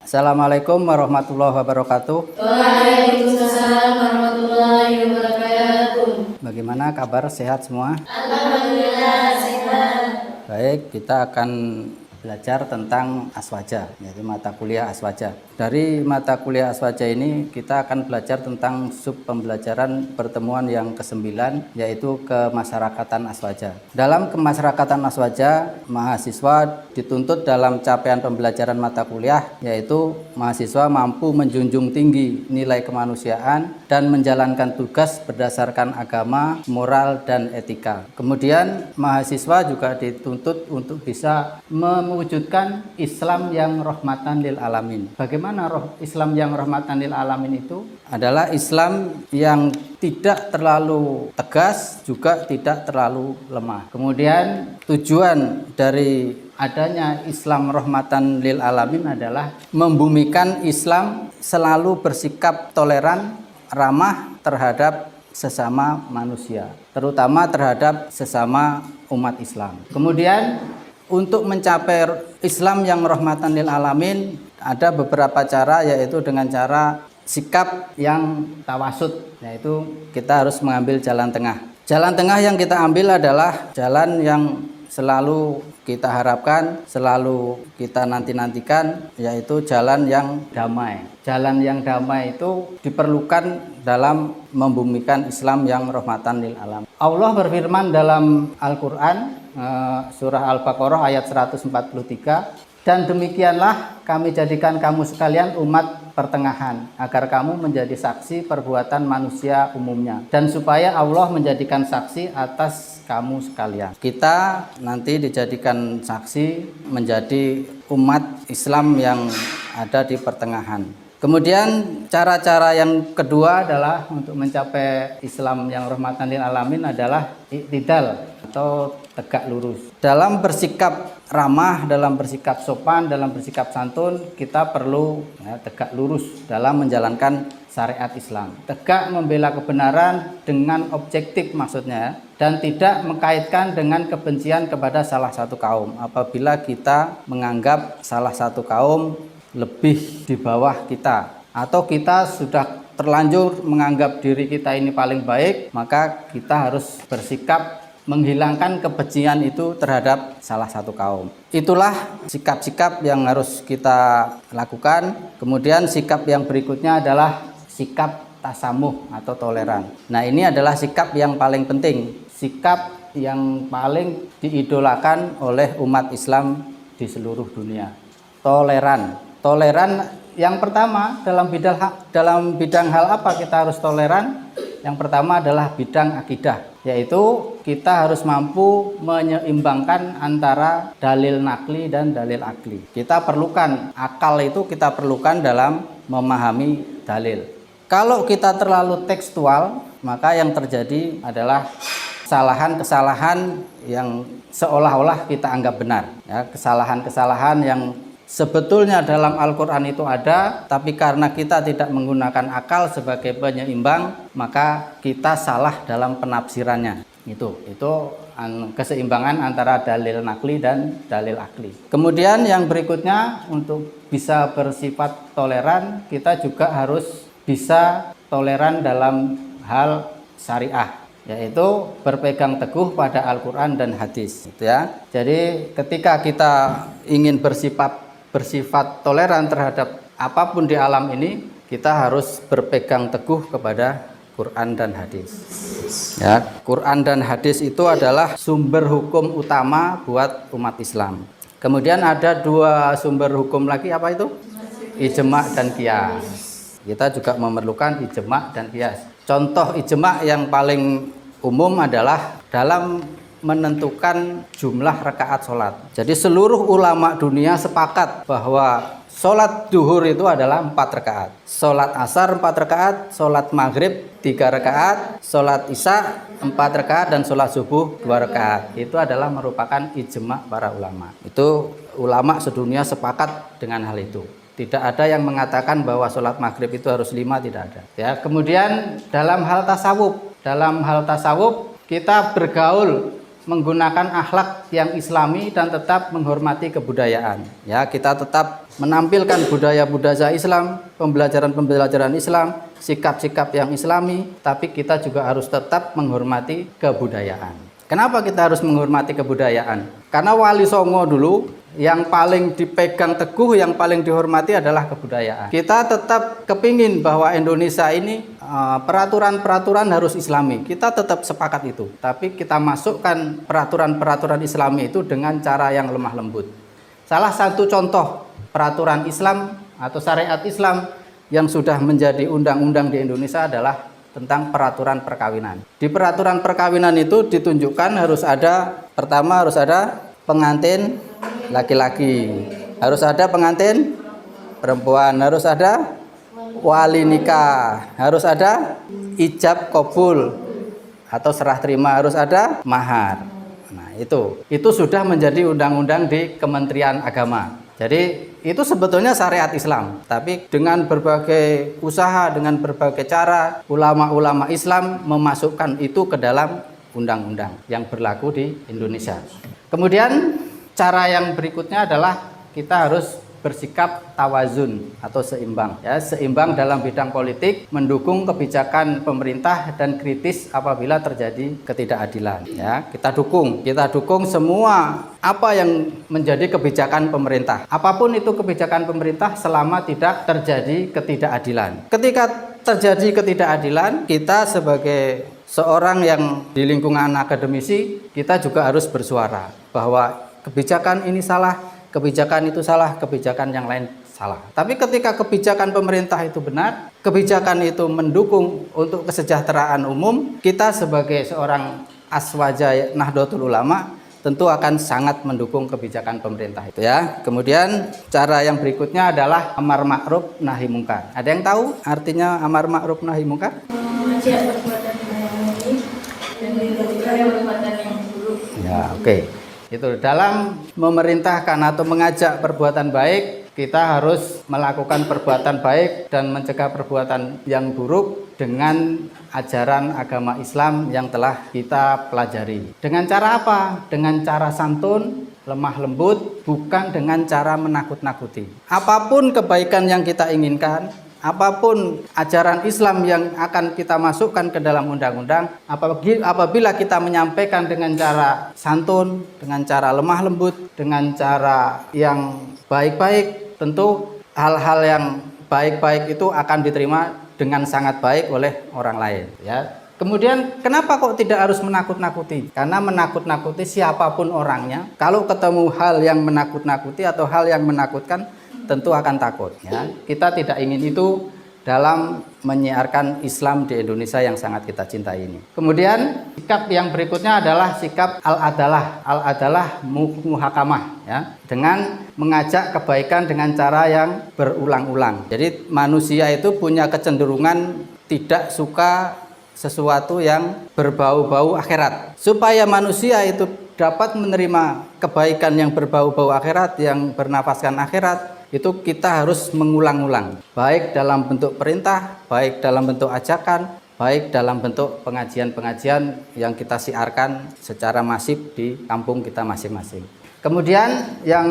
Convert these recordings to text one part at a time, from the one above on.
Assalamualaikum warahmatullahi wabarakatuh. Waalaikumsalam warahmatullahi wabarakatuh. Bagaimana kabar? Sehat semua? Alhamdulillah sehat. Baik, kita akan belajar tentang aswaja, yaitu mata kuliah aswaja. Dari mata kuliah aswaja ini kita akan belajar tentang sub pembelajaran pertemuan yang ke-9, yaitu kemasyarakatan aswaja. Dalam kemasyarakatan aswaja, mahasiswa dituntut dalam capaian pembelajaran mata kuliah, yaitu mahasiswa mampu menjunjung tinggi nilai kemanusiaan dan menjalankan tugas berdasarkan agama, moral, dan etika. Kemudian mahasiswa juga dituntut untuk bisa mewujudkan Islam yang rahmatan lil alamin. Bagaimana Islam yang rahmatan lil alamin itu? Adalah Islam yang tidak terlalu tegas, juga tidak terlalu lemah. Kemudian tujuan dari adanya Islam rahmatan lil alamin adalah membumikan Islam selalu bersikap toleran, ramah terhadap sesama manusia, terutama terhadap sesama umat Islam. Kemudian untuk mencapai Islam yang rahmatan lil alamin ada beberapa cara, yaitu dengan cara sikap yang tawasud, yaitu kita harus mengambil jalan tengah. Jalan tengah yang kita ambil adalah jalan yang selalu kita harapkan, selalu kita nanti-nantikan, yaitu jalan yang damai. Jalan yang damai itu diperlukan dalam membumikan Islam yang rahmatan lil alamin. Allah berfirman dalam Al-Quran, surah Al-Baqarah ayat 143, dan demikianlah kami jadikan kamu sekalian umat pertengahan, agar kamu menjadi saksi perbuatan manusia umumnya, dan supaya Allah menjadikan saksi atas kamu sekalian. Kita nanti dijadikan saksi menjadi umat Islam yang ada di pertengahan. Kemudian cara-cara yang kedua adalah untuk mencapai Islam yang rahmatan lil alamin adalah iktidal atau tegak lurus. Dalam bersikap ramah, dalam bersikap sopan, dalam bersikap santun, kita perlu tegak lurus dalam menjalankan syariat Islam. Tegak membela kebenaran dengan objektif maksudnya, dan tidak mengkaitkan dengan kebencian kepada salah satu kaum. Apabila kita menganggap salah satu kaum lebih di bawah kita, atau kita sudah terlanjur menganggap diri kita ini paling baik, maka kita harus bersikap menghilangkan kebencian itu terhadap salah satu kaum. Itulah sikap-sikap yang harus kita lakukan. Kemudian sikap yang berikutnya adalah sikap tasamuh atau toleran. Nah, ini adalah sikap yang paling penting, sikap yang paling diidolakan oleh umat Islam di seluruh dunia. Toleran. Toleran yang pertama dalam bidang hal apa kita harus toleran? Yang pertama adalah bidang akidah, yaitu kita harus mampu menyeimbangkan antara dalil nakli dan dalil akli. Kita perlukan akal, itu kita perlukan dalam memahami dalil. Kalau kita terlalu tekstual, maka yang terjadi adalah kesalahan-kesalahan yang seolah-olah kita anggap benar, ya, kesalahan-kesalahan yang sebetulnya dalam Al-Quran itu ada, tapi karena kita tidak menggunakan akal sebagai penyeimbang, maka kita salah dalam penafsirannya. Itu keseimbangan antara dalil nakli dan dalil akli. Kemudian yang berikutnya, untuk bisa bersifat toleran, kita juga harus bisa toleran dalam hal syariah, yaitu berpegang teguh pada Al-Quran dan hadis, gitu ya. Jadi ketika kita ingin bersifat toleran terhadap apapun di alam ini, kita harus berpegang teguh kepada Quran dan hadis. Ya, Quran dan hadis itu adalah sumber hukum utama buat umat Islam. Kemudian ada dua sumber hukum lagi, apa itu? Ijma' dan qiyas. Kita juga memerlukan ijma' dan qiyas. Contoh ijma' yang paling umum adalah dalam menentukan jumlah rakaat sholat. Jadi seluruh ulama dunia sepakat bahwa sholat duhur itu adalah 4 rakaat, sholat asar 4 rakaat, sholat maghrib 3 rakaat, sholat isya 4 rakaat, dan sholat subuh 2 rakaat. Itu adalah merupakan ijma' para ulama. Itu ulama sedunia sepakat dengan hal itu. Tidak ada yang mengatakan bahwa sholat maghrib itu harus 5, tidak ada. Ya, kemudian dalam hal tasawuf kita bergaul menggunakan akhlak yang islami dan tetap menghormati kebudayaan. Ya, kita tetap menampilkan budaya-budaya Islam, pembelajaran-pembelajaran Islam, sikap-sikap yang islami, tapi kita juga harus tetap menghormati kebudayaan. Kenapa kita harus menghormati kebudayaan? Karena Wali Songo dulu yang paling dipegang teguh, yang paling dihormati adalah kebudayaan. Kita tetap kepingin bahwa Indonesia ini peraturan-peraturan harus islami. Kita tetap sepakat itu. Tapi kita masukkan peraturan-peraturan islami itu dengan cara yang lemah lembut. Salah satu contoh peraturan Islam atau syariat Islam yang sudah menjadi undang-undang di Indonesia adalah tentang peraturan perkawinan. Di peraturan perkawinan itu ditunjukkan pertama harus ada pengantin laki-laki, harus ada pengantin perempuan, harus ada wali nikah, harus ada ijab kabul atau serah terima, harus ada mahar. Nah, itu sudah menjadi undang-undang di Kementerian Agama. Jadi itu sebetulnya syariat Islam, tapi dengan berbagai usaha, dengan berbagai cara, ulama-ulama Islam memasukkan itu ke dalam undang-undang yang berlaku di Indonesia. Kemudian cara yang berikutnya adalah kita harus bersikap tawazun atau seimbang, ya, seimbang dalam bidang politik, mendukung kebijakan pemerintah dan kritis apabila terjadi ketidakadilan. Ya, kita dukung semua apa yang menjadi kebijakan pemerintah. Apapun itu kebijakan pemerintah selama tidak terjadi ketidakadilan. Ketika terjadi ketidakadilan, kita sebagai seorang yang di lingkungan akademisi, kita juga harus bersuara bahwa kebijakan ini salah, kebijakan itu salah, kebijakan yang lain salah. Tapi ketika kebijakan pemerintah itu benar, kebijakan itu mendukung untuk kesejahteraan umum, kita sebagai seorang aswaja Nahdlatul Ulama tentu akan sangat mendukung kebijakan pemerintah itu, ya. Kemudian cara yang berikutnya adalah amar ma'ruf nahi mungkar. Ada yang tahu artinya amar ma'ruf nahi mungkar? Mengajak perbuatan baik dan mencegah perbuatan yang buruk. Ya, oke. Itu dalam memerintahkan atau mengajak perbuatan baik, kita harus melakukan perbuatan baik dan mencegah perbuatan yang buruk dengan ajaran agama Islam yang telah kita pelajari. Dengan cara apa? Dengan cara santun, lemah lembut, bukan dengan cara menakut-nakuti. Apapun kebaikan yang kita inginkan, apapun ajaran Islam yang akan kita masukkan ke dalam undang-undang, apabila kita menyampaikan dengan cara santun, dengan cara lemah lembut, dengan cara yang baik-baik, tentu hal-hal yang baik-baik itu akan diterima dengan sangat baik oleh orang lain, ya. Kemudian kenapa kok tidak harus menakut-nakuti? Karena menakut-nakuti siapapun orangnya, kalau ketemu hal yang menakut-nakuti atau hal yang menakutkan, tentu akan takut, ya. Kita tidak ingin itu dalam menyiarkan Islam di Indonesia yang sangat kita cintai ini. Kemudian sikap yang berikutnya adalah sikap al-adalah muhakamah, ya, dengan mengajak kebaikan dengan cara yang berulang-ulang. Jadi manusia itu punya kecenderungan tidak suka sesuatu yang berbau-bau akhirat. Supaya manusia itu dapat menerima kebaikan yang berbau-bau akhirat, yang bernafaskan akhirat, itu kita harus mengulang-ulang, baik dalam bentuk perintah, baik dalam bentuk ajakan, baik dalam bentuk pengajian-pengajian yang kita siarkan secara masif di kampung kita masing-masing. Kemudian yang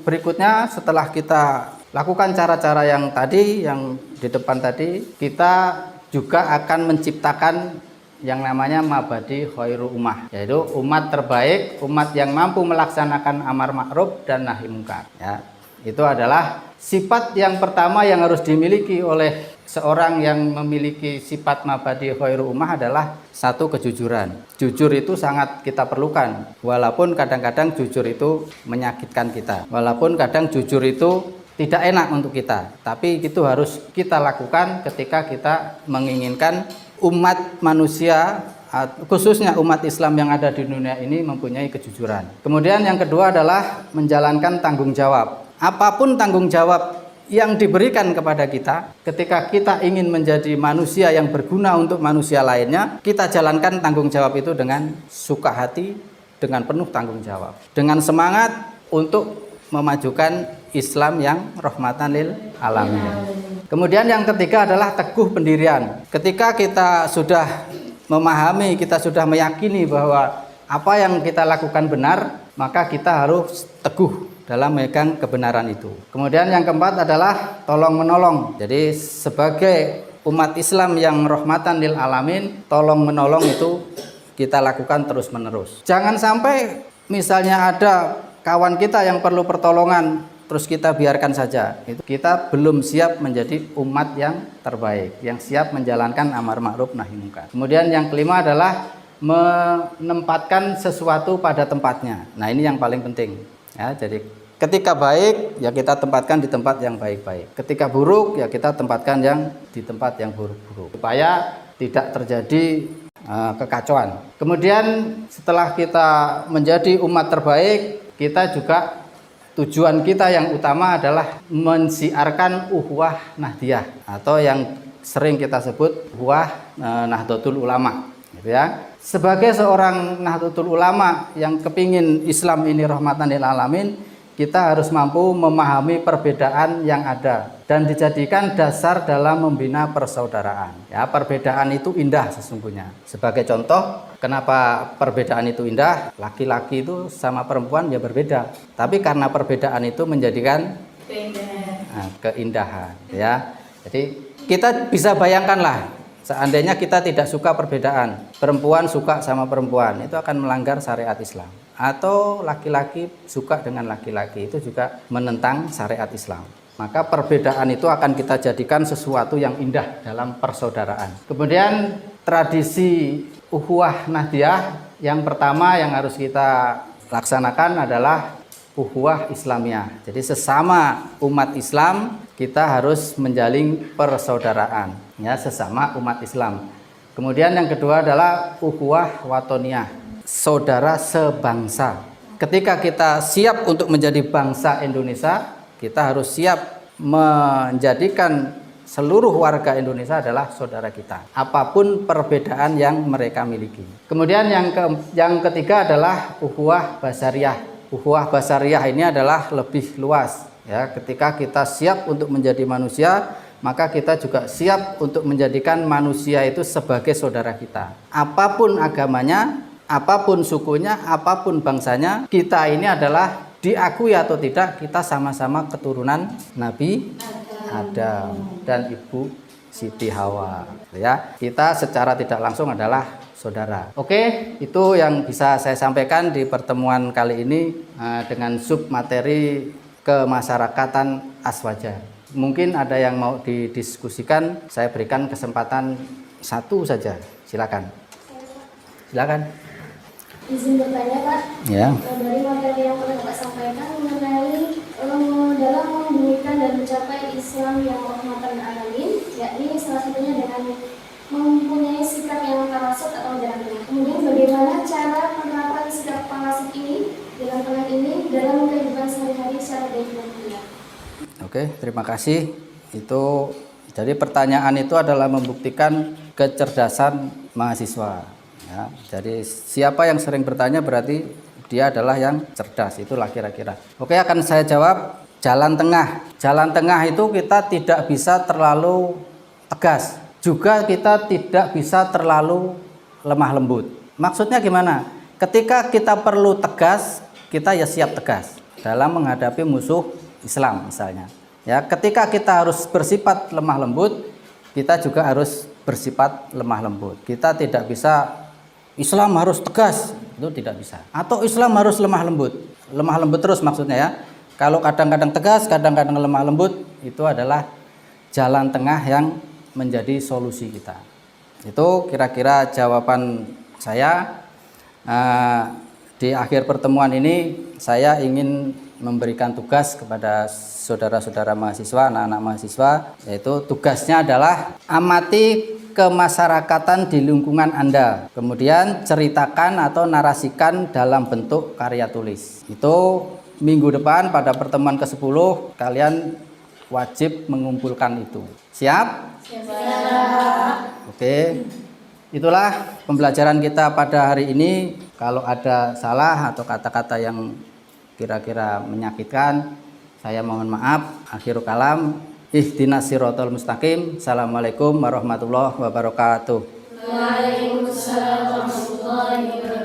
berikutnya, setelah kita lakukan cara-cara yang tadi, yang di depan tadi, kita juga akan menciptakan yang namanya mabadi khairu ummah, yaitu umat terbaik, umat yang mampu melaksanakan amar ma'ruf dan nahi mungkar, ya. Itu adalah sifat yang pertama yang harus dimiliki oleh seorang yang memiliki sifat mabadi khairu ummah adalah satu, kejujuran. Jujur itu sangat kita perlukan, walaupun kadang-kadang jujur itu menyakitkan kita, walaupun kadang jujur itu tidak enak untuk kita, tapi itu harus kita lakukan ketika kita menginginkan umat manusia, khususnya umat Islam yang ada di dunia ini, mempunyai kejujuran. Kemudian yang kedua adalah menjalankan tanggung jawab. Apapun tanggung jawab yang diberikan kepada kita, ketika kita ingin menjadi manusia yang berguna untuk manusia lainnya, kita jalankan tanggung jawab itu dengan suka hati, dengan penuh tanggung jawab, dengan semangat untuk memajukan Islam yang rahmatan lil alamin. Kemudian yang ketiga adalah teguh pendirian. Ketika kita sudah memahami, kita sudah meyakini bahwa apa yang kita lakukan benar, maka kita harus teguh dalam memegang kebenaran itu. Kemudian yang keempat adalah tolong menolong. Jadi sebagai umat Islam yang rahmatan lil alamin, tolong menolong itu kita lakukan terus menerus. Jangan sampai misalnya ada kawan kita yang perlu pertolongan terus kita biarkan saja. Itu kita belum siap menjadi umat yang terbaik, yang siap menjalankan amar ma'ruf nahi munkar. Kemudian yang kelima adalah menempatkan sesuatu pada tempatnya. Nah, ini yang paling penting ya. Jadi ketika baik ya kita tempatkan di tempat yang baik-baik. Ketika buruk ya kita tempatkan yang di tempat yang buruk-buruk supaya tidak terjadi kekacauan. Kemudian setelah kita menjadi umat terbaik, kita juga tujuan kita yang utama adalah mensiarkan ukhuwah nahdiyah atau yang sering kita sebut ukhuwah Nahdlatul Ulama, gitu ya. Sebagai seorang Nahdlatul Ulama yang kepingin Islam ini rahmatan lil alamin, kita harus mampu memahami perbedaan yang ada dan dijadikan dasar dalam membina persaudaraan. Ya, perbedaan itu indah sesungguhnya. Sebagai contoh, kenapa perbedaan itu indah? Laki-laki itu sama perempuan ya berbeda, tapi karena perbedaan itu menjadikan keindahan. Ya, jadi kita bisa bayangkanlah. Seandainya kita tidak suka perbedaan, perempuan suka sama perempuan, itu akan melanggar syariat Islam. Atau laki-laki suka dengan laki-laki, itu juga menentang syariat Islam. Maka perbedaan itu akan kita jadikan sesuatu yang indah dalam persaudaraan. Kemudian tradisi ukhuwah nahdiyah yang pertama yang harus kita laksanakan adalah ukhuwah Islamiyah. Jadi sesama umat Islam kita harus menjalin persaudaraan, ya, sesama umat Islam. Kemudian yang kedua adalah ukhuwah watoniyah, saudara sebangsa. Ketika kita siap untuk menjadi bangsa Indonesia, kita harus siap menjadikan seluruh warga Indonesia adalah saudara kita, apapun perbedaan yang mereka miliki. Kemudian yang ketiga adalah ukhuwah basariyah. Ukhuwah basariyah ini adalah lebih luas, ya. Ketika kita siap untuk menjadi manusia, maka kita juga siap untuk menjadikan manusia itu sebagai saudara kita. Apapun agamanya, apapun sukunya, apapun bangsanya, kita ini adalah diakui atau tidak, kita sama-sama keturunan Nabi Adam dan Ibu Siti Hawa, ya. Kita secara tidak langsung adalah saudara. Oke, itu yang bisa saya sampaikan di pertemuan kali ini dengan sub materi kemasyarakatan Aswaja. Mungkin ada yang mau didiskusikan, saya berikan kesempatan satu saja. Silakan. Silakan. Izin bertanya, Pak. Ya. Dari materi yang pernah Pak sampaikan mengenai dalam membumikan dan mencapai Islam yang rahmatan lil alamin, yakni salah satunya dengan mempunyai sikap yang parasut atau jalan tengah. Kemudian bagaimana cara penerapan sikap parasut ini, jalan tengah ini dalam kehidupan sehari-hari secara baik dan benar? Oke, terima kasih. Itu jadi pertanyaan itu adalah membuktikan kecerdasan mahasiswa. Ya, jadi siapa yang sering bertanya berarti dia adalah yang cerdas, itulah kira-kira. Oke, akan saya jawab jalan tengah. Jalan tengah itu kita tidak bisa terlalu tegas. Juga kita tidak bisa terlalu lemah lembut. Maksudnya gimana? Ketika kita perlu tegas, kita ya siap tegas dalam menghadapi musuh Islam misalnya. Ya, ketika kita harus bersifat lemah lembut, kita juga harus bersifat lemah lembut. Kita tidak bisa Islam harus tegas, itu tidak bisa. Atau Islam harus lemah lembut. Lemah lembut terus maksudnya ya. Kalau kadang-kadang tegas, kadang-kadang lemah lembut, itu adalah jalan tengah yang menjadi solusi kita. Itu kira-kira jawaban saya. Di akhir pertemuan ini saya ingin memberikan tugas kepada saudara-saudara mahasiswa, anak-anak mahasiswa, yaitu tugasnya adalah amati kemasyarakatan di lingkungan Anda, kemudian ceritakan atau narasikan dalam bentuk karya tulis. Itu minggu depan pada pertemuan ke-10 kalian wajib mengumpulkan itu. Siap? Siap. Oke. Itulah pembelajaran kita pada hari ini. Kalau ada salah atau kata-kata yang kira-kira menyakitkan, saya mohon maaf. Akhirul kalam. Ihdinas siratal mustaqim. Assalamualaikum warahmatullahi wabarakatuh. Waalaikumsalam warahmatullahi wabarakatuh.